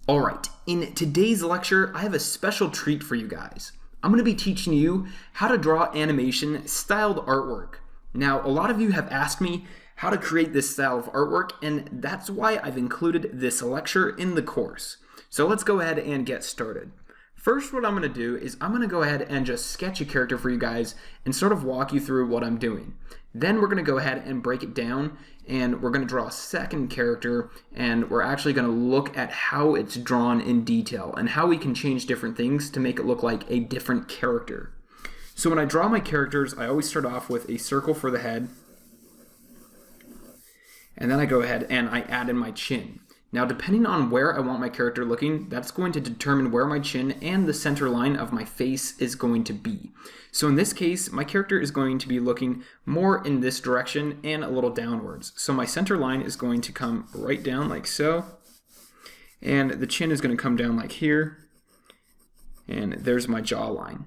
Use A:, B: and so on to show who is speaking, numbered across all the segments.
A: Alright, in today's lecture, I have a special treat for you guys. I'm going to be teaching you how to draw animation styled artwork. Now, a lot of you have asked me how to create this style of artwork, and that's why I've included this lecture in the course. So let's go ahead and get started. First, what I'm going to do is I'm going to go ahead and just sketch a character for you guys and sort of walk you through what I'm doing. Then we're going to go ahead and break it down, and we're going to draw a second character, and we're actually going to look at how it's drawn in detail and how we can change different things to make it look like a different character. So when I draw my characters, I always start off with a circle for the head, and then I go ahead and I add in my chin. Now, depending on where I want my character looking, that's going to determine where my chin and the center line of my face is going to be. So in this case, my character is going to be looking more in this direction and a little downwards. So my center line is going to come right down like so, and the chin is going to come down like here, and there's my jawline.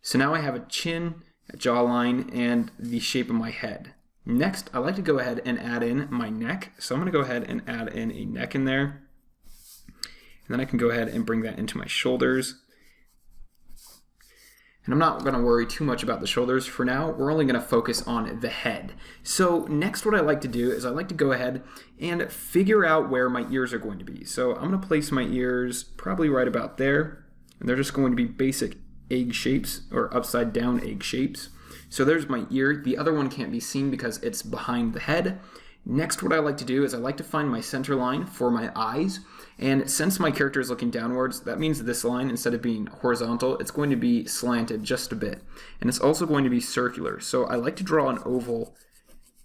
A: So now I have a chin, a jawline, and the shape of my head. Next, I like to go ahead and add in my neck. So I'm going to go ahead and add in a neck in there. And then I can go ahead and bring that into my shoulders. And I'm not going to worry too much about the shoulders for now. We're only going to focus on the head. So next, what I like to do is I like to go ahead and figure out where my ears are going to be. So I'm going to place my ears probably right about there. And they're just going to be basic egg shapes or upside down egg shapes. So there's my ear. The other one can't be seen because it's behind the head. Next, what I like to do is I like to find my center line for my eyes. And since my character is looking downwards, that means this line, instead of being horizontal, it's going to be slanted just a bit. And it's also going to be circular. So I like to draw an oval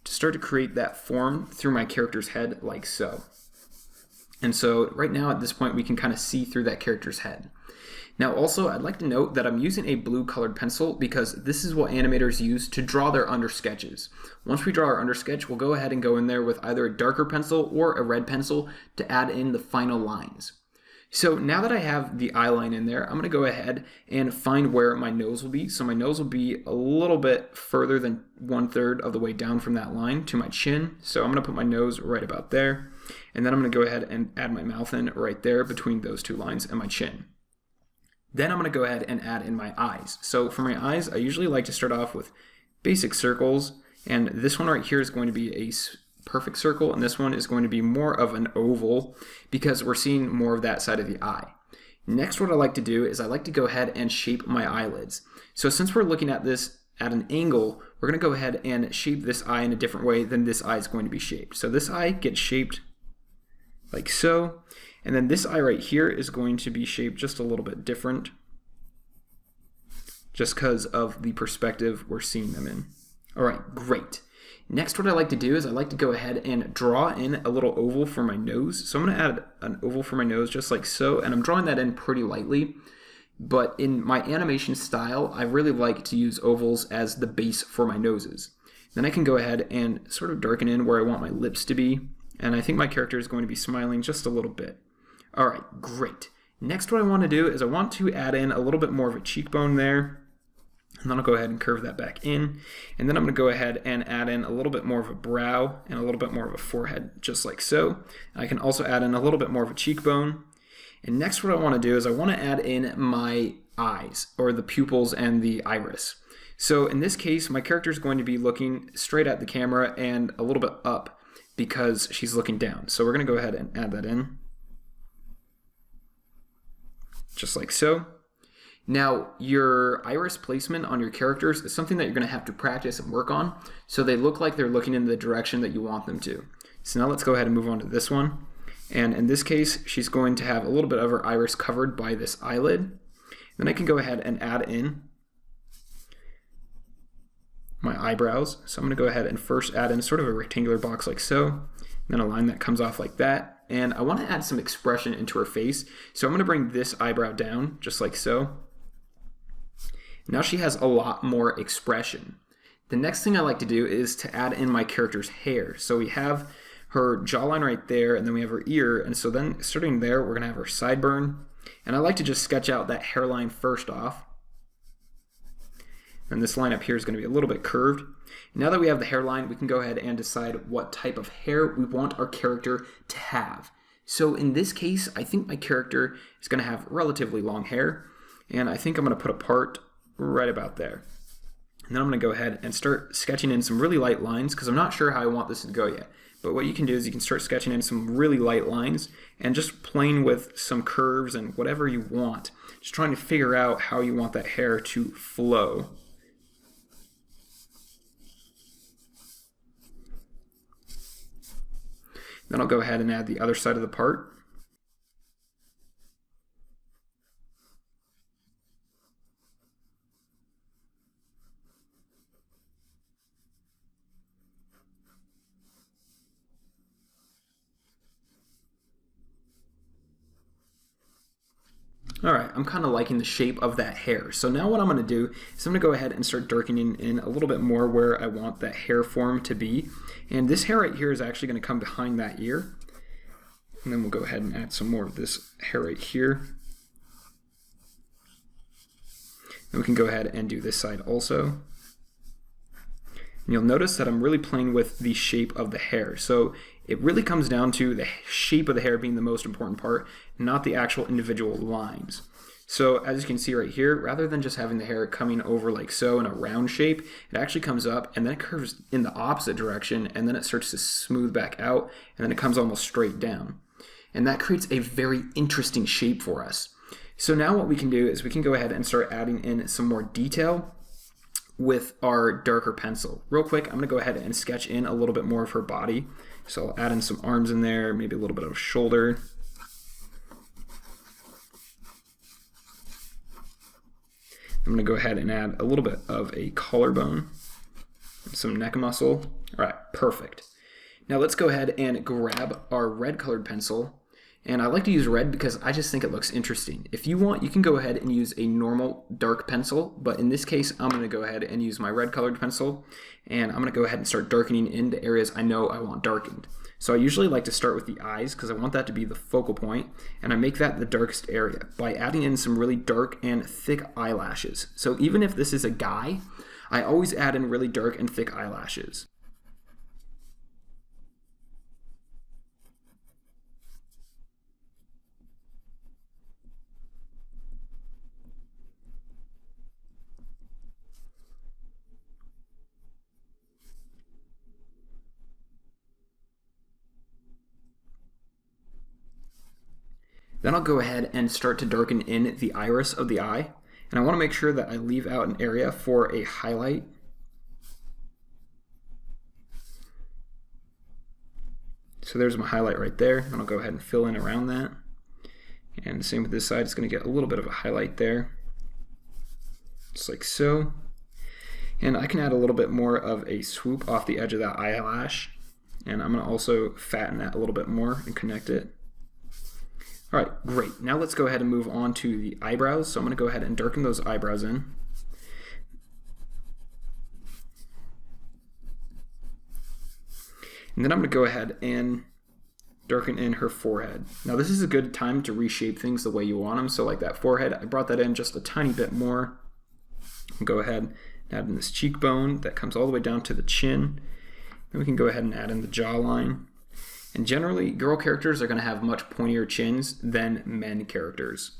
A: to start to create that form through my character's head like so. And so right now at this point, we can kind of see through that character's head. Now also, I'd like to note that I'm using a blue colored pencil because this is what animators use to draw their undersketches. Once we draw our undersketch, we'll go ahead and go in there with either a darker pencil or a red pencil to add in the final lines. So now that I have the eye line in there, I'm going to go ahead and find where my nose will be. So my nose will be a little bit further than 1/3 of the way down from that line to my chin. So I'm going to put my nose right about there. And then I'm going to go ahead and add my mouth in right there between those two lines and my chin. Then I'm going to go ahead and add in my eyes. So for my eyes, I usually like to start off with basic circles. And this one right here is going to be a perfect circle. And this one is going to be more of an oval because we're seeing more of that side of the eye. Next, what I like to do is I like to go ahead and shape my eyelids. So since we're looking at this at an angle, we're going to go ahead and shape this eye in a different way than this eye is going to be shaped. So this eye gets shaped like so. And then this eye right here is going to be shaped just a little bit different, just because of the perspective we're seeing them in. All right, great. Next, what I like to do is I like to go ahead and draw in a little oval for my nose. So I'm going to add an oval for my nose just like so, and I'm drawing that in pretty lightly. But in my animation style, I really like to use ovals as the base for my noses. Then I can go ahead and sort of darken in where I want my lips to be. And I think my character is going to be smiling just a little bit. All right, great. Next, what I want to do is I want to add in a little bit more of a cheekbone there. And then I'll go ahead and curve that back in. And then I'm going to go ahead and add in a little bit more of a brow and a little bit more of a forehead, just like so. I can also add in a little bit more of a cheekbone. And next, what I want to do is I want to add in my eyes, or the pupils and the iris. So in this case, my character is going to be looking straight at the camera and a little bit up because she's looking down. So we're going to go ahead and add that in, just like so. Now, your iris placement on your characters is something that you're going to have to practice and work on so they look like they're looking in the direction that you want them to. So now let's go ahead and move on to this one. And in this case, she's going to have a little bit of her iris covered by this eyelid. Then I can go ahead and add in my eyebrows. So I'm going to go ahead and first add in sort of a rectangular box like so, and then a line that comes off like that. And I want to add some expression into her face. So I'm going to bring this eyebrow down just like so. Now she has a lot more expression. The next thing I like to do is to add in my character's hair. So we have her jawline right there, and then we have her ear. And so then starting there, we're going to have her sideburn. And I like to just sketch out that hairline first off. And this line up here is going to be a little bit curved. Now that we have the hairline, we can go ahead and decide what type of hair we want our character to have. So in this case, I think my character is going to have relatively long hair, and I think I'm going to put a part right about there. And then I'm going to go ahead and start sketching in some really light lines because I'm not sure how I want this to go yet. But what you can do is you can start sketching in some really light lines and just playing with some curves and whatever you want. Just trying to figure out how you want that hair to flow. Then I'll go ahead and add the other side of the part. All right, I'm kind of liking the shape of that hair. So now what I'm going to do is I'm going to go ahead and start darkening in a little bit more where I want that hair form to be. And this hair right here is actually going to come behind that ear. And then we'll go ahead and add some more of this hair right here. And we can go ahead and do this side also. And you'll notice that I'm really playing with the shape of the hair. So it really comes down to the shape of the hair being the most important part, not the actual individual lines. So as you can see right here, rather than just having the hair coming over like so in a round shape, it actually comes up and then it curves in the opposite direction, and then it starts to smooth back out, and then it comes almost straight down. And that creates a very interesting shape for us. So now what we can do is we can go ahead and start adding in some more detail with our darker pencil. Real quick, I'm going to go ahead and sketch in a little bit more of her body. So I'll add in some arms in there, maybe a little bit of shoulder. I'm going to go ahead and add a little bit of a collarbone, some neck muscle. All right, perfect. Now let's go ahead and grab our red colored pencil. And I like to use red because I just think it looks interesting. If you want, you can go ahead and use a normal dark pencil, but in this case, I'm going to go ahead and use my red colored pencil, and I'm going to go ahead and start darkening in the areas I know I want darkened. So I usually like to start with the eyes because I want that to be the focal point, and I make that the darkest area by adding in some really dark and thick eyelashes. So even if this is a guy, I always add in really dark and thick eyelashes. Then I'll go ahead and start to darken in the iris of the eye. And I want to make sure that I leave out an area for a highlight. So there's my highlight right there. And I'll go ahead and fill in around that. And the same with this side, it's going to get a little bit of a highlight there. Just like so. And I can add a little bit more of a swoop off the edge of that eyelash. And I'm going to also fatten that a little bit more and connect it. All right, great. Now let's go ahead and move on to the eyebrows. So I'm going to go ahead and darken those eyebrows in. And then I'm going to go ahead and darken in her forehead. Now this is a good time to reshape things the way you want them. So like that forehead, I brought that in just a tiny bit more. I'll go ahead and add in this cheekbone that comes all the way down to the chin. Then we can go ahead and add in the jawline. And generally, girl characters are going to have much pointier chins than men characters.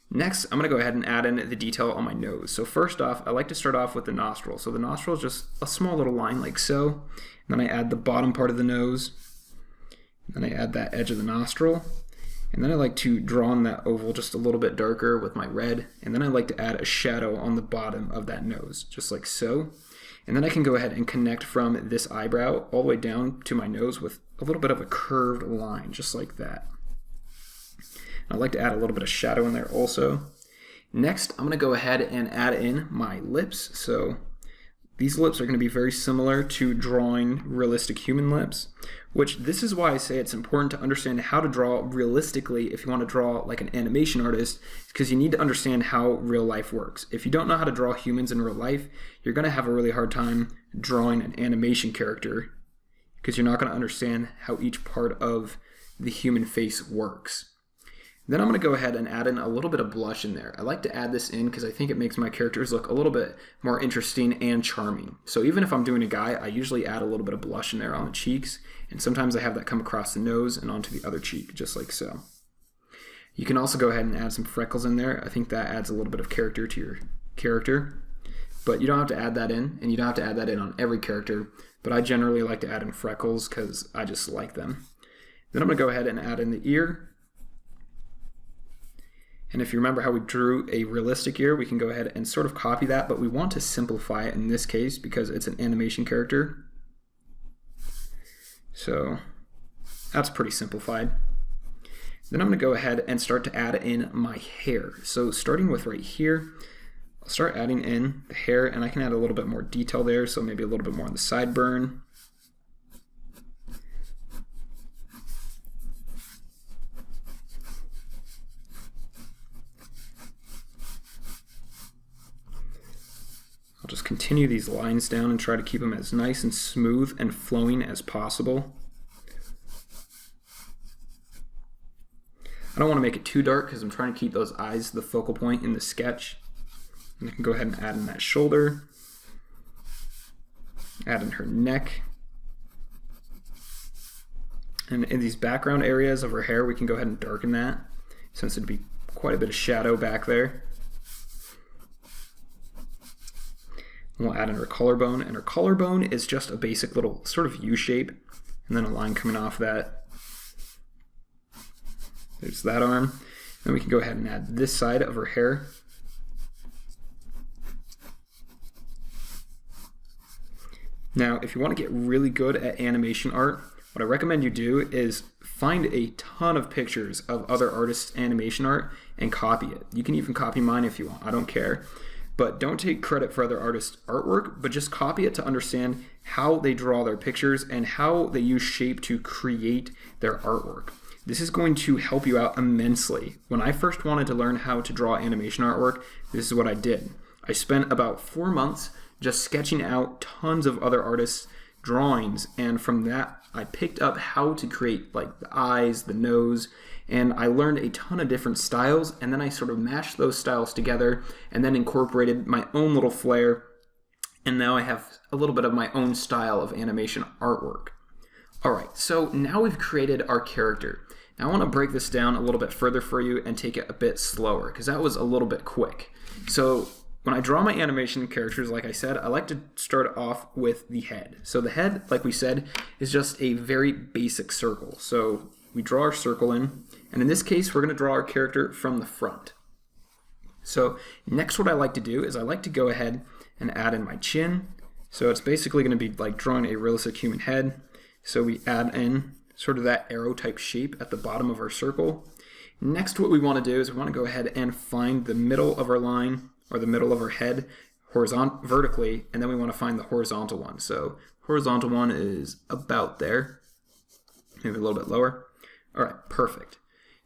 A: Next, I'm going to go ahead and add in the detail on my nose. So first off, I like to start off with the nostril. So the nostril is just a small little line like so. And then I add the bottom part of the nose. And then I add that edge of the nostril. And then I like to draw on that oval just a little bit darker with my red. And then I like to add a shadow on the bottom of that nose, just like so. And then I can go ahead and connect from this eyebrow all the way down to my nose with a little bit of a curved line, just like that. And I like to add a little bit of shadow in there also. Next, I'm going to go ahead and add in my lips. So these lips are going to be very similar to drawing realistic human lips, which this is why I say it's important to understand how to draw realistically if you want to draw like an animation artist, because you need to understand how real life works. If you don't know how to draw humans in real life, you're going to have a really hard time drawing an animation character because you're not going to understand how each part of the human face works. Then I'm going to go ahead and add in a little bit of blush in there. I like to add this in because I think it makes my characters look a little bit more interesting and charming. So even if I'm doing a guy, I usually add a little bit of blush in there on the cheeks, and sometimes I have that come across the nose and onto the other cheek, just like so. You can also go ahead and add some freckles in there. I think that adds a little bit of character to your character, but you don't have to add that in, and you don't have to add that in on every character, but I generally like to add in freckles because I just like them. Then I'm going to go ahead and add in the ear. And if you remember how we drew a realistic ear, we can go ahead and sort of copy that, but we want to simplify it in this case because it's an animation character. So that's pretty simplified. Then I'm going to go ahead and start to add in my hair. So starting with right here, I'll start adding in the hair, and I can add a little bit more detail there, so maybe a little bit more on the sideburn. I'll just continue these lines down and try to keep them as nice and smooth and flowing as possible. I don't want to make it too dark because I'm trying to keep those eyes the focal point in the sketch. And I can go ahead and add in that shoulder, add in her neck. And in these background areas of her hair, we can go ahead and darken that since it'd be quite a bit of shadow back there. We'll add in her collarbone, and her collarbone is just a basic little sort of U shape, and then a line coming off that. There's that arm. Then we can go ahead and add this side of her hair. Now, if you want to get really good at animation art, what I recommend you do is find a ton of pictures of other artists' animation art and copy it. You can even copy mine if you want, I don't care. But don't take credit for other artists' artwork, but just copy it to understand how they draw their pictures and how they use shape to create their artwork. This is going to help you out immensely. When I first wanted to learn how to draw animation artwork, this is what I did. I spent about 4 months just sketching out tons of other artists' drawings, and from that I picked up how to create like the eyes, the nose, and I learned a ton of different styles, and then I sort of mashed those styles together and then incorporated my own little flair, and now I have a little bit of my own style of animation artwork. Alright, so now we've created our character. Now I want to break this down a little bit further for you and take it a bit slower, because that was a little bit quick. So when I draw my animation characters, like I said, I like to start off with the head. So the head, like we said, is just a very basic circle. So we draw our circle in, and in this case, we're going to draw our character from the front. So next what I like to do is I like to go ahead and add in my chin. So it's basically going to be like drawing a realistic human head. So we add in sort of that arrow type shape at the bottom of our circle. Next what we want to do is we want to go ahead and find the middle of our line, or the middle of our head, vertically, and then we want to find the horizontal one. So horizontal one is about there, maybe a little bit lower. All right, perfect.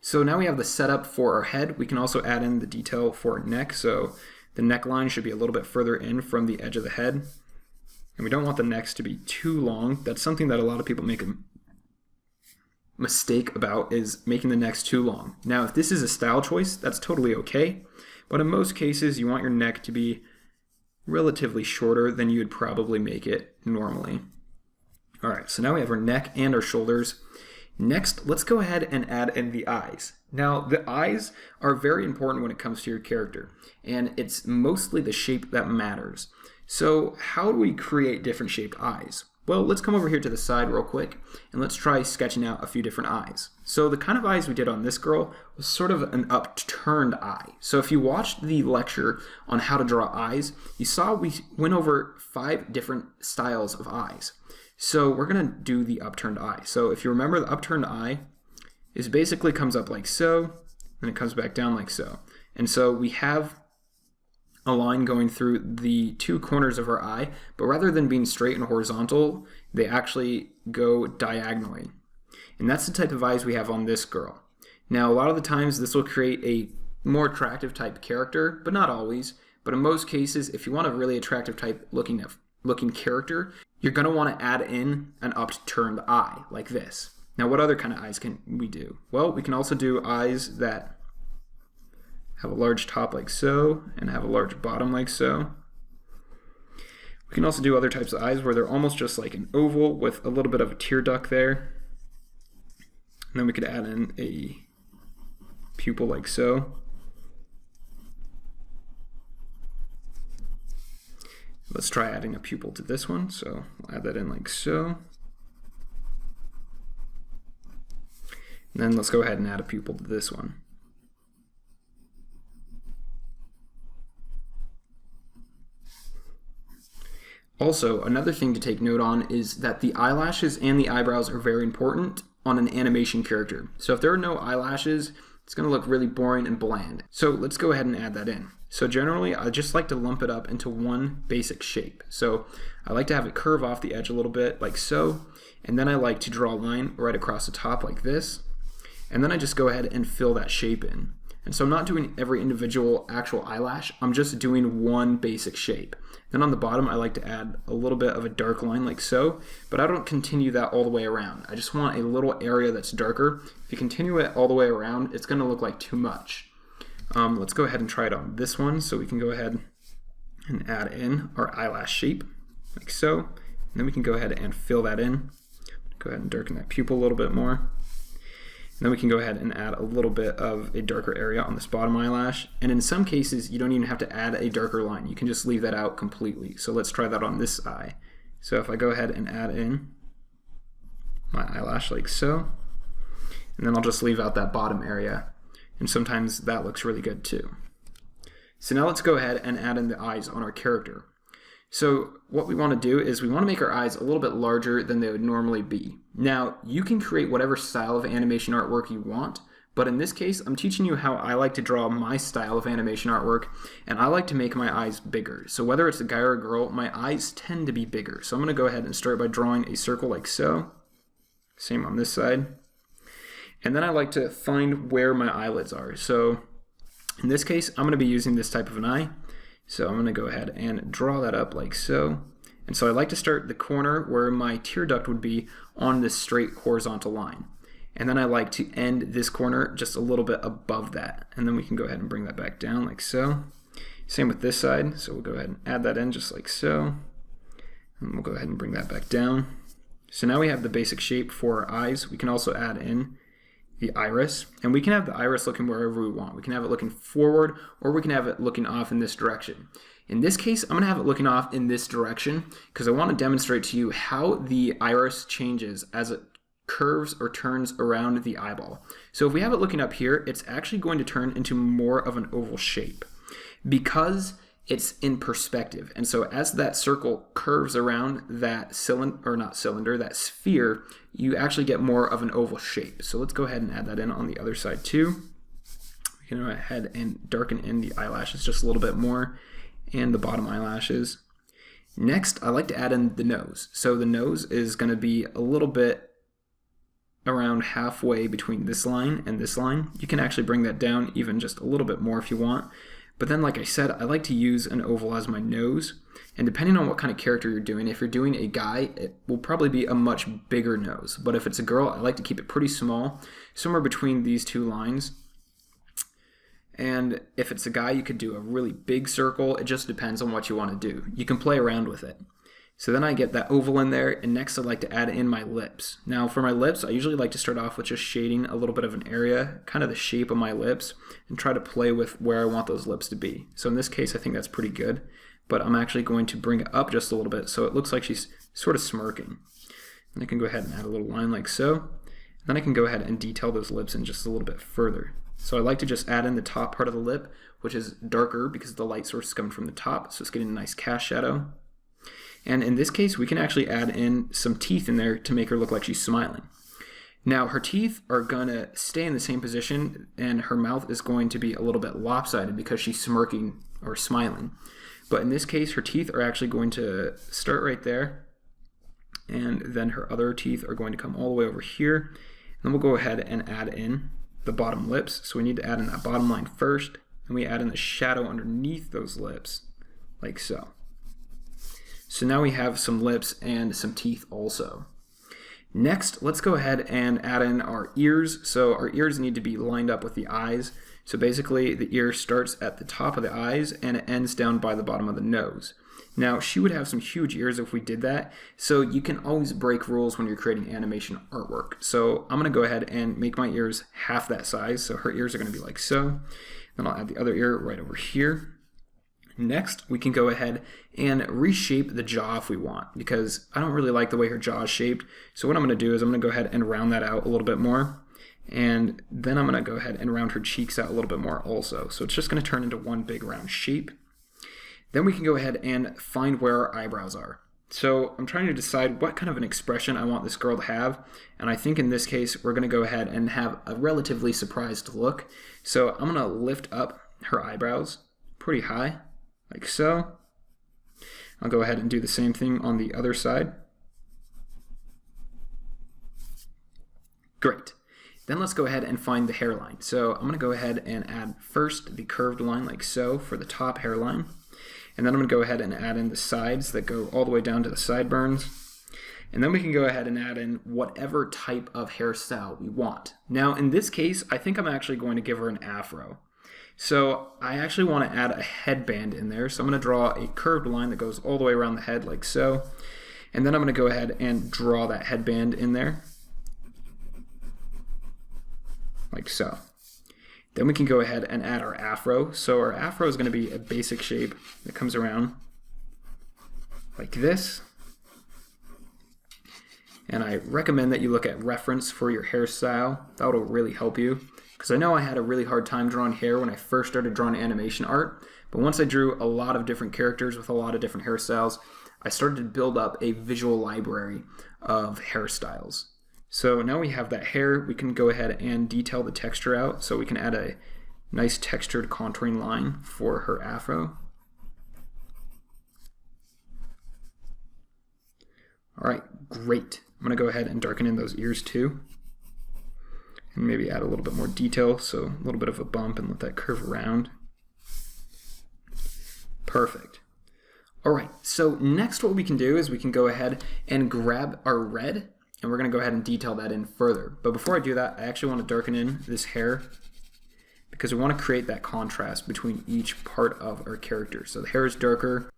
A: So now we have the setup for our head. We can also add in the detail for our neck. So the neckline should be a little bit further in from the edge of the head. And we don't want the necks to be too long. That's something that a lot of people make a mistake about, is making the necks too long. Now, if this is a style choice, that's totally okay. But in most cases, you want your neck to be relatively shorter than you would probably make it normally. All right, so now we have our neck and our shoulders. Next, let's go ahead and add in the eyes. Now, the eyes are very important when it comes to your character, and it's mostly the shape that matters. So how do we create different shaped eyes? Well, let's come over here to the side real quick, and let's try sketching out a few different eyes. So the kind of eyes we did on this girl was sort of an upturned eye. So if you watched the lecture on how to draw eyes, you saw we went over 5 different styles of eyes. So we're going to do the upturned eye. So if you remember, the upturned eye is basically comes up like so, and it comes back down like so. And so we have a line going through the 2 corners of our eye, but rather than being straight and horizontal, they actually go diagonally. And that's the type of eyes we have on this girl. Now, a lot of the times this will create a more attractive type character, but not always. But in most cases, if you want a really attractive type looking character, you're going to want to add in an upturned eye like this. Now, what other kind of eyes can we do? Well, we can also do eyes that have a large top like so and have a large bottom like so. We can also do other types of eyes where they're almost just like an oval with a little bit of a tear duct there. And then we could add in a pupil like so. Let's try adding a pupil to this one. So we'll add that in like so. And then let's go ahead and add a pupil to this one. Also, another thing to take note on is that the eyelashes and the eyebrows are very important on an animation character. So if there are no eyelashes, it's going to look really boring and bland. So let's go ahead and add that in. So generally, I just like to lump it up into one basic shape. So I like to have it curve off the edge a little bit like so, and then I like to draw a line right across the top like this, and then I just go ahead and fill that shape in. And so I'm not doing every individual actual eyelash, I'm just doing one basic shape. Then on the bottom, I like to add a little bit of a dark line like so, but I don't continue that all the way around. I just want a little area that's darker. If you continue it all the way around, it's going to look like too much. Let's go ahead and try it on this one. So we can go ahead and add in our eyelash shape like so. And then we can go ahead and fill that in. Go ahead and darken that pupil a little bit more. And then we can go ahead and add a little bit of a darker area on this bottom eyelash. And in some cases, you don't even have to add a darker line. You can just leave that out completely. So let's try that on this eye. So if I go ahead and add in my eyelash like so, and then I'll just leave out that bottom area. And sometimes that looks really good too. So now let's go ahead and add in the eyes on our character. So what we want to do is we want to make our eyes a little bit larger than they would normally be. Now, you can create whatever style of animation artwork you want, but in this case, I'm teaching you how I like to draw my style of animation artwork, and I like to make my eyes bigger. So whether it's a guy or a girl, my eyes tend to be bigger. So I'm going to go ahead and start by drawing a circle like so. Same on this side. And then I like to find where my eyelids are. So in this case, I'm going to be using this type of an eye. So I'm going to go ahead and draw that up like so. And so I like to start the corner where my tear duct would be on this straight horizontal line. And then I like to end this corner just a little bit above that. And then we can go ahead and bring that back down like so. Same with this side. So we'll go ahead and add that in just like so. And we'll go ahead and bring that back down. So now we have the basic shape for our eyes. We can also add in the iris, and we can have the iris looking wherever we want. We can have it looking forward, or we can have it looking off in this direction. In this case, I'm going to have it looking off in this direction because I want to demonstrate to you how the iris changes as it curves or turns around the eyeball. So if we have it looking up here, it's actually going to turn into more of an oval shape because it's in perspective. And so as that circle curves around that that sphere, you actually get more of an oval shape. So let's go ahead and add that in on the other side too. We can go ahead and darken in the eyelashes just a little bit more and the bottom eyelashes. Next, I like to add in the nose. So the nose is going to be a little bit around halfway between this line and this line. You can actually bring that down even just a little bit more if you want. But then, like I said, I like to use an oval as my nose. And depending on what kind of character you're doing, if you're doing a guy, it will probably be a much bigger nose. But if it's a girl, I like to keep it pretty small, somewhere between these two lines. And if it's a guy, you could do a really big circle. It just depends on what you want to do. You can play around with it. So then I get that oval in there, and next I like to add in my lips. Now for my lips, I usually like to start off with just shading a little bit of an area, kind of the shape of my lips, and try to play with where I want those lips to be. So in this case, I think that's pretty good, but I'm actually going to bring it up just a little bit so it looks like she's sort of smirking. And I can go ahead and add a little line like so. And then I can go ahead and detail those lips in just a little bit further. So I like to just add in the top part of the lip, which is darker because the light source is coming from the top, so it's getting a nice cast shadow. And in this case, we can actually add in some teeth in there to make her look like she's smiling. Now, her teeth are going to stay in the same position, and her mouth is going to be a little bit lopsided because she's smirking or smiling. But in this case, her teeth are actually going to start right there, and then her other teeth are going to come all the way over here. And then we'll go ahead and add in the bottom lips. So we need to add in that bottom line first, and we add in the shadow underneath those lips, like so. So now we have some lips and some teeth also. Next, let's go ahead and add in our ears. So our ears need to be lined up with the eyes. So basically the ear starts at the top of the eyes and it ends down by the bottom of the nose. Now she would have some huge ears if we did that. So you can always break rules when you're creating animation artwork. So I'm gonna go ahead and make my ears half that size. So her ears are gonna be like so. Then I'll add the other ear right over here. Next, we can go ahead and reshape the jaw if we want, because I don't really like the way her jaw is shaped. So what I'm going to do is I'm going to go ahead and round that out a little bit more. And then I'm going to go ahead and round her cheeks out a little bit more also. So it's just going to turn into one big round shape. Then we can go ahead and find where our eyebrows are. So I'm trying to decide what kind of an expression I want this girl to have. And I think in this case, we're going to go ahead and have a relatively surprised look. So I'm going to lift up her eyebrows pretty high, like so. I'll go ahead and do the same thing on the other side. Great. Then let's go ahead and find the hairline. So I'm going to go ahead and add first the curved line like so for the top hairline. And then I'm going to go ahead and add in the sides that go all the way down to the sideburns. And then we can go ahead and add in whatever type of hairstyle we want. Now in this case, I think I'm actually going to give her an afro. So I actually want to add a headband in there. So I'm going to draw a curved line that goes all the way around the head like so. And then I'm going to go ahead and draw that headband in there, like so. Then we can go ahead and add our afro. So our afro is going to be a basic shape that comes around like this. And I recommend that you look at reference for your hairstyle. That will really help you. Because I know I had a really hard time drawing hair when I first started drawing animation art, but once I drew a lot of different characters with a lot of different hairstyles, I started to build up a visual library of hairstyles. So now we have that hair, we can go ahead and detail the texture out, so we can add a nice textured contouring line for her afro. Alright, great. I'm going to go ahead and darken in those ears too. And maybe add a little bit more detail, so a little bit of a bump and let that curve around. Perfect. All right, so next what we can do is we can go ahead and grab our red, and we're gonna go ahead and detail that in further. But before I do that, I actually want to darken in this hair because we want to create that contrast between each part of our character. So the hair is darker,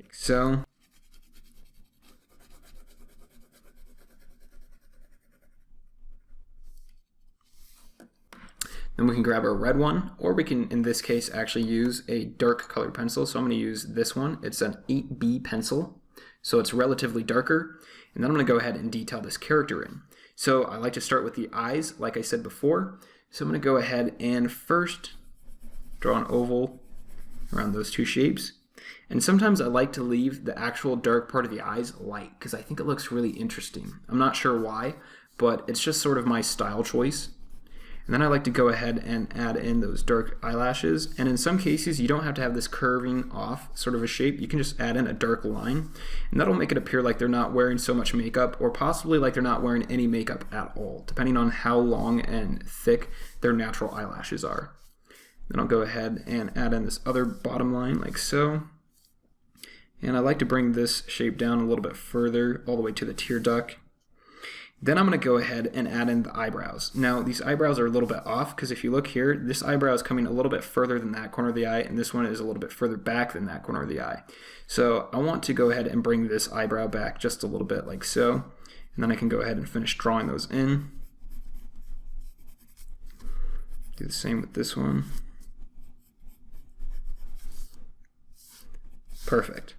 A: like so. Then we can grab our red one, or we can, in this case, actually use a dark colored pencil. So I'm going to use this one. It's an 8B pencil, so it's relatively darker. And then I'm going to go ahead and detail this character in. So I like to start with the eyes, like I said before. So I'm going to go ahead and first draw an oval around those two shapes. And sometimes I like to leave the actual dark part of the eyes light because I think it looks really interesting. I'm not sure why, but it's just sort of my style choice. And then I like to go ahead and add in those dark eyelashes. And in some cases, you don't have to have this curving off sort of a shape. You can just add in a dark line. And that'll make it appear like they're not wearing so much makeup, or possibly like they're not wearing any makeup at all, depending on how long and thick their natural eyelashes are. Then I'll go ahead and add in this other bottom line like so. And I like to bring this shape down a little bit further, all the way to the tear duct. Then I'm going to go ahead and add in the eyebrows. Now these eyebrows are a little bit off because if you look here, this eyebrow is coming a little bit further than that corner of the eye, and this one is a little bit further back than that corner of the eye. So I want to go ahead and bring this eyebrow back just a little bit like so, and then I can go ahead and finish drawing those in. Do the same with this one. Perfect.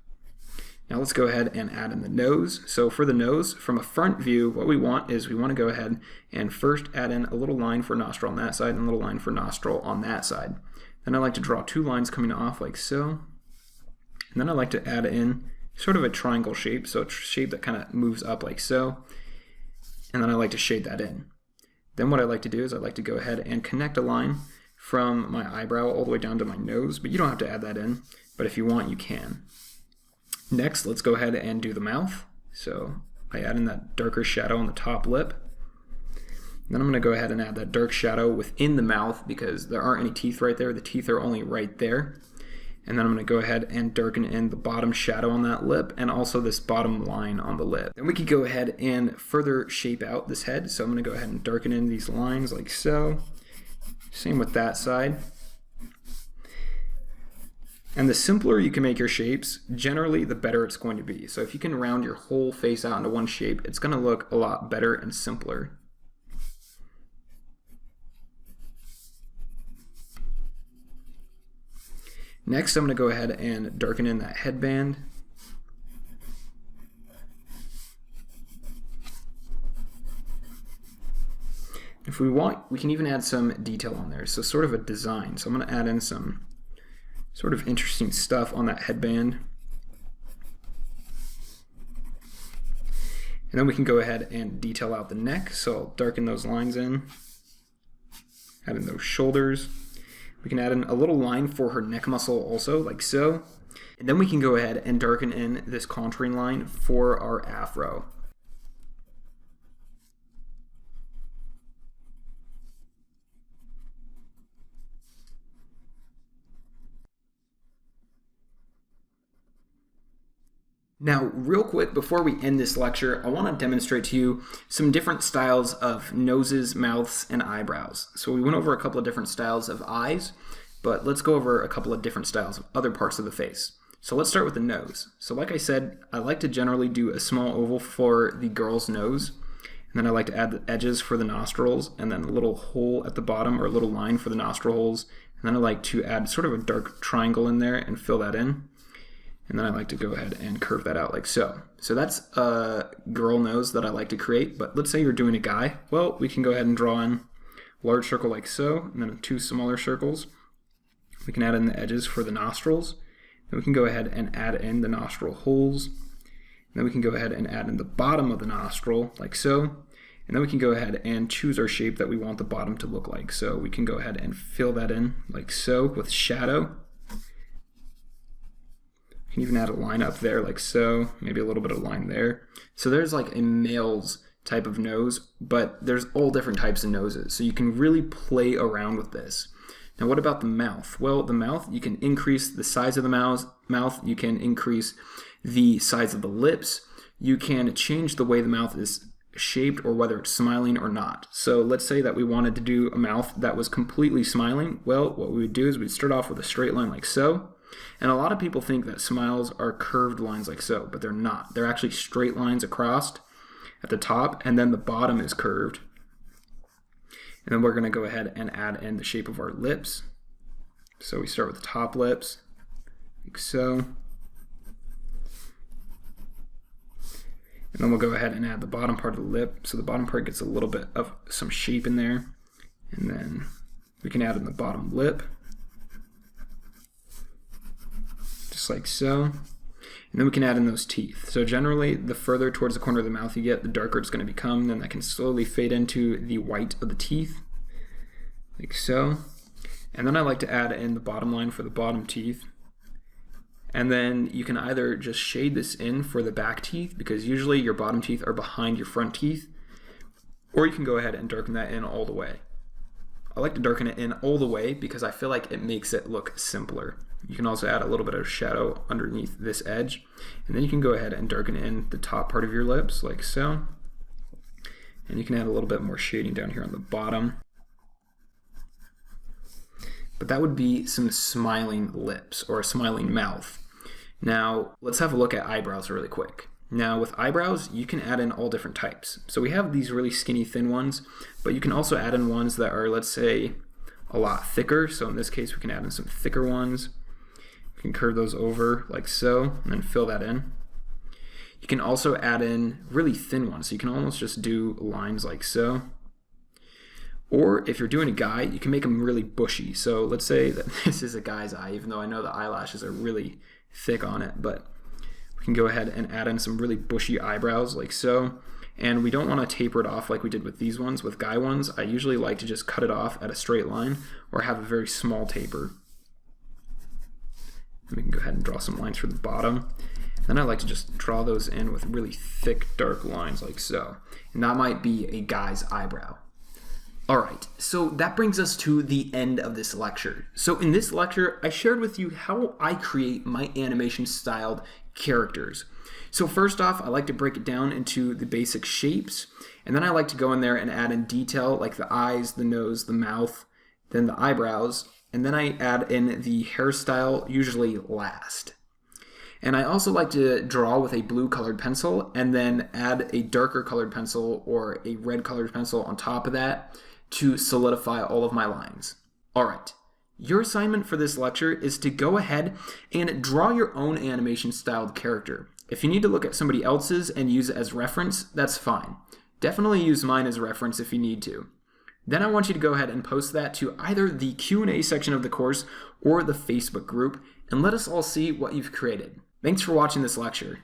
A: Now let's go ahead and add in the nose. So for the nose, from a front view, what we want is we want to go ahead and first add in a little line for nostril on that side and a little line for nostril on that side. Then I like to draw two lines coming off like so. And then I like to add in sort of a triangle shape, so a shape that kind of moves up like so. And then I like to shade that in. Then what I like to do is I like to go ahead and connect a line from my eyebrow all the way down to my nose, but you don't have to add that in, but if you want, you can. Next, let's go ahead and do the mouth. So I add in that darker shadow on the top lip. Then I'm going to go ahead and add that dark shadow within the mouth because there aren't any teeth right there. The teeth are only right there. And then I'm going to go ahead and darken in the bottom shadow on that lip and also this bottom line on the lip. Then we could go ahead and further shape out this head. So I'm going to go ahead and darken in these lines like so. Same with that side. And the simpler you can make your shapes, generally the better it's going to be. So if you can round your whole face out into one shape, it's going to look a lot better and simpler. Next, I'm going to go ahead and darken in that headband. If we want, we can even add some detail on there, so sort of a design. So I'm going to add in some sort of interesting stuff on that headband. And then we can go ahead and detail out the neck, so I'll darken those lines in, add in those shoulders. We can add in a little line for her neck muscle also, like so. And then we can go ahead and darken in this contouring line for our afro. Now, real quick, before we end this lecture, I want to demonstrate to you some different styles of noses, mouths, and eyebrows. So we went over a couple of different styles of eyes, but let's go over a couple of different styles of other parts of the face. So let's start with the nose. So like I said, I like to generally do a small oval for the girl's nose, and then I like to add the edges for the nostrils, and then a little hole at the bottom, or a little line for the nostril holes, and then I like to add sort of a dark triangle in there and fill that in. And then I like to go ahead and curve that out like so. So that's a girl nose that I like to create, but let's say you're doing a guy. Well, we can go ahead and draw in a large circle like so, and then two smaller circles. We can add in the edges for the nostrils. Then we can go ahead and add in the nostril holes. And then we can go ahead and add in the bottom of the nostril like so. And then we can go ahead and choose our shape that we want the bottom to look like. So we can go ahead and fill that in like so with shadow. You can even add a line up there like so, maybe a little bit of line there. So there's like a male's type of nose, but there's all different types of noses. So you can really play around with this. Now what about the mouth? Well, the mouth, you can increase the size of the mouth, you can increase the size of the lips, you can change the way the mouth is shaped or whether it's smiling or not. So let's say that we wanted to do a mouth that was completely smiling. Well, what we would do is we'd start off with a straight line like so. And a lot of people think that smiles are curved lines like so, but they're not. They're actually straight lines across at the top, and then the bottom is curved. And then we're going to go ahead and add in the shape of our lips. So we start with the top lips, like so. And then we'll go ahead and add the bottom part of the lip. So the bottom part gets a little bit of some shape in there. And then we can add in the bottom lip. Just like so. And then we can add in those teeth. So generally, the further towards the corner of the mouth you get, the darker it's going to become. Then that can slowly fade into the white of the teeth, like so. And then I like to add in the bottom line for the bottom teeth. And then you can either just shade this in for the back teeth, because usually your bottom teeth are behind your front teeth, or you can go ahead and darken that in all the way. I like to darken it in all the way because I feel like it makes it look simpler. You can also add a little bit of shadow underneath this edge, and then you can go ahead and darken in the top part of your lips like so. And you can add a little bit more shading down here on the bottom. But that would be some smiling lips or a smiling mouth. Now let's have a look at eyebrows really quick. Now with eyebrows, you can add in all different types. So we have these really skinny thin ones, but you can also add in ones that are, let's say, a lot thicker. So in this case, we can add in some thicker ones. We can curve those over like so, and then fill that in. You can also add in really thin ones. So you can almost just do lines like so. Or if you're doing a guy, you can make them really bushy. So let's say that this is a guy's eye, even though I know the eyelashes are really thick on it, but we can go ahead and add in some really bushy eyebrows like so. And we don't want to taper it off like we did with these ones. With guy ones, I usually like to just cut it off at a straight line or have a very small taper. And we can go ahead and draw some lines for the bottom. Then I like to just draw those in with really thick, dark lines like so. And that might be a guy's eyebrow. All right, so that brings us to the end of this lecture. So in this lecture, I shared with you how I create my animation styled characters. So first off, I like to break it down into the basic shapes, and then I like to go in there and add in detail like the eyes, the nose, the mouth, then the eyebrows, and then I add in the hairstyle, usually last. And I also like to draw with a blue colored pencil and then add a darker colored pencil or a red colored pencil on top of that to solidify all of my lines. All right, your assignment for this lecture is to go ahead and draw your own animation styled character. If you need to look at somebody else's and use it as reference, that's fine. Definitely use mine as reference if you need to. Then I want you to go ahead and post that to either the Q&A section of the course or the Facebook group and let us all see what you've created. Thanks for watching this lecture.